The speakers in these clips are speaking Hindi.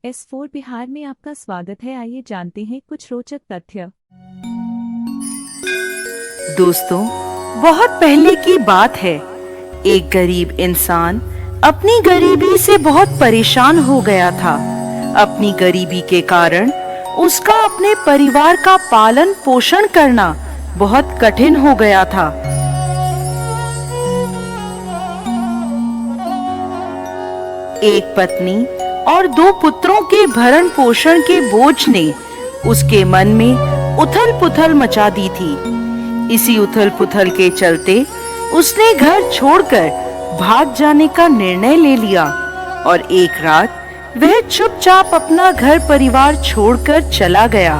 S4 बिहार में आपका स्वागत है। आइए जानते हैं कुछ रोचक तथ्य। दोस्तों, बहुत पहले की बात है। एक गरीब इंसान अपनी गरीबी से बहुत परेशान हो गया था। अपनी गरीबी के कारण उसका अपने परिवार का पालन पोषण करना बहुत कठिन हो गया था। एक पत्नी और 2 पुत्रों के भरण पोषण के बोझ ने उसके मन में उथल पुथल मचा दी थी। इसी उथल पुथल के चलते उसने घर छोड़कर भाग जाने का निर्णय ले लिया और एक रात वह चुपचाप अपना घर परिवार छोड़कर चला गया।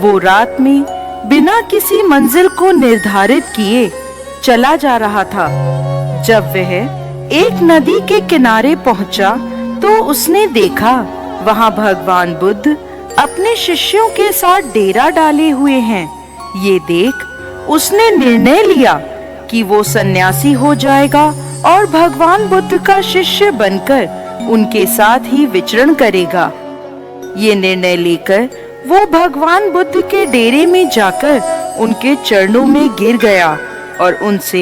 वो रात में बिना किसी मंजिल को निर्धारित किए चला जा रहा था। जब वह एक नदी के किनारे पहुंचा तो उसने देखा वहां भगवान बुद्ध अपने शिष्यों के साथ डेरा डाले हुए हैं। ये देख उसने निर्णय लिया कि वो सन्यासी हो जाएगा और भगवान बुद्ध का शिष्य बनकर उनके साथ ही विचरण करेगा। ये निर्णय लेकर वो भगवान बुद्ध के डेरे में जाकर उनके चरणों में गिर गया और उनसे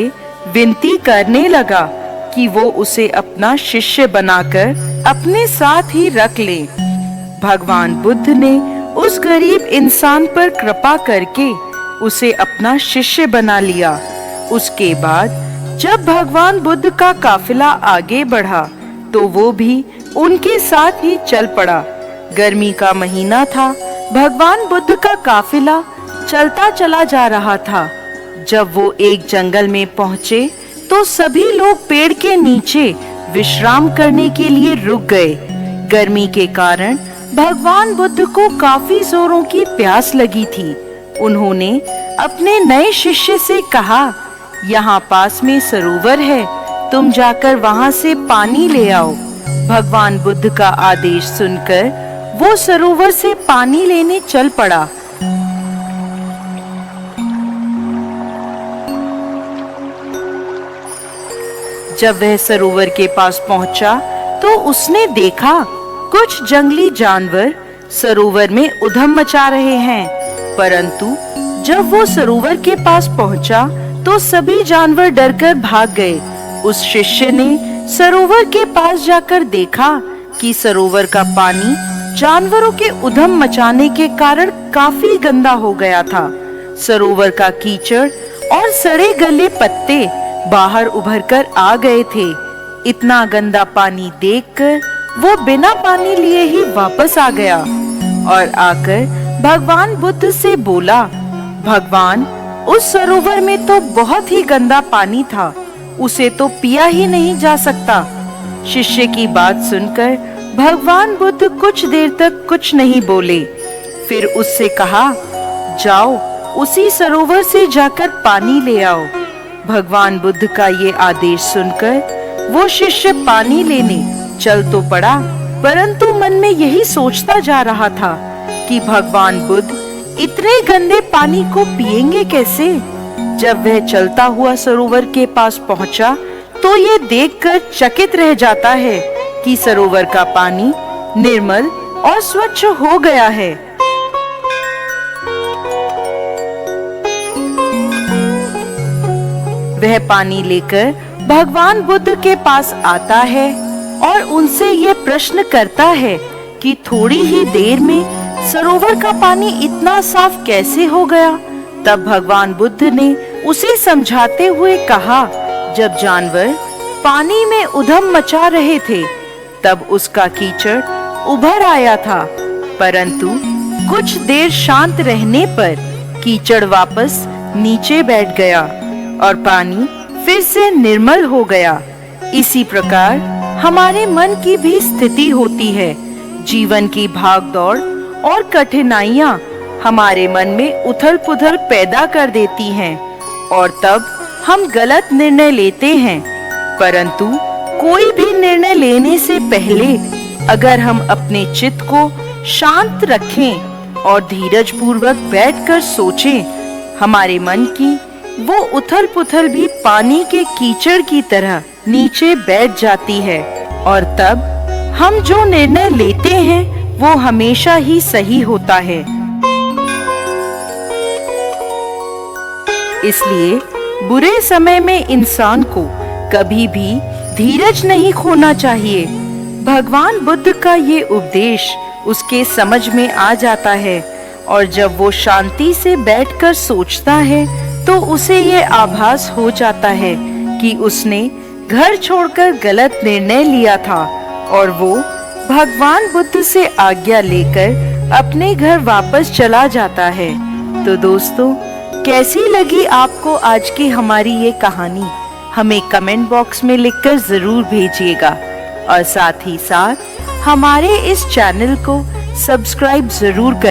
विनती करने लगा कि वो उसे अपना शिष्य बनाकर अपने साथ ही रख ले। भगवान बुद्ध ने उस गरीब इंसान पर कृपा करके उसे अपना शिष्य बना लिया। उसके बाद जब भगवान बुद्ध का काफिला आगे बढ़ा तो वो भी उनके साथ ही चल पड़ा। गर्मी का महीना था। भगवान बुद्ध का काफिला चलता चला जा रहा था। जब वो एक जंगल में पहुंचे तो सभी लोग पेड़ के नीचे विश्राम करने के लिए रुक गए। गर्मी के कारण भगवान बुद्ध को काफी जोरों की प्यास लगी थी। उन्होंने अपने नए शिष्य से कहा, यहाँ पास में सरोवर है, तुम जाकर वहाँ से पानी ले आओ। भगवान बुद्ध का आदेश सुनकर वो सरोवर से पानी लेने चल पड़ा। जब वह सरोवर के पास पहुंचा तो उसने देखा कुछ जंगली जानवर सरोवर में उधम मचा रहे हैं। परंतु जब वो सरोवर के पास पहुंचा तो सभी जानवर डरकर भाग गए। उस शिष्य ने सरोवर के पास जाकर देखा कि सरोवर का पानी जानवरों के उधम मचाने के कारण काफी गंदा हो गया था। सरोवर का कीचड़ और सड़े गले पत्ते बाहर उभर कर आ गए थे। इतना गंदा पानी देखकर वो बिना पानी लिए ही वापस आ गया और आकर भगवान बुद्ध से बोला, भगवान, उस सरोवर में तो बहुत ही गंदा पानी था, उसे तो पिया ही नहीं जा सकता। शिष्य की बात सुनकर भगवान बुद्ध कुछ देर तक कुछ नहीं बोले। फिर उससे कहा, जाओ उसी सरोवर से जाकर पानी ले आओ। भगवान बुद्ध का ये आदेश सुनकर वो शिष्य पानी लेने चल तो पड़ा, परंतु मन में यही सोचता जा रहा था कि भगवान बुद्ध इतने गंदे पानी को पिएंगे कैसे। जब वह चलता हुआ सरोवर के पास पहुंचा तो ये देखकर चकित रह जाता है कि सरोवर का पानी निर्मल और स्वच्छ हो गया है। वह पानी लेकर भगवान बुद्ध के पास आता है और उनसे ये प्रश्न करता है कि थोड़ी ही देर में सरोवर का पानी इतना साफ कैसे हो गया। तब भगवान बुद्ध ने उसे समझाते हुए कहा, जब जानवर पानी में उधम मचा रहे थे तब उसका कीचड़ उभर आया था, परंतु कुछ देर शांत रहने पर कीचड़ वापस नीचे बैठ गया और पानी फिर से निर्मल हो गया। इसी प्रकार हमारे मन की भी स्थिति होती है। जीवन की भागदौड़ और कठिनाइयां हमारे मन में उथल-पुथल पैदा कर देती हैं और तब हम गलत निर्णय लेते हैं। परंतु कोई भी निर्णय लेने से पहले अगर हम अपने चित्त को शांत रखें और धीरज पूर्वक बैठकर सोचें, हमारे मन की वो उथल पुथल भी पानी के कीचड़ की तरह नीचे बैठ जाती है और तब हम जो निर्णय लेते हैं वो हमेशा ही सही होता है। इसलिए बुरे समय में इंसान को कभी भी धीरज नहीं खोना चाहिए। भगवान बुद्ध का ये उपदेश उसके समझ में आ जाता है और जब वो शांति से बैठकर सोचता है तो उसे ये आभास हो जाता है कि उसने घर छोड़कर गलत निर्णय लिया था और वो भगवान बुद्ध से आज्ञा लेकर अपने घर वापस चला जाता है। तो दोस्तों, कैसी लगी आपको आज की हमारी ये कहानी? हमें कमेंट बॉक्स में लिखकर जरूर भेजिएगा और साथ ही साथ हमारे इस चैनल को सब्सक्राइब जरूर करें।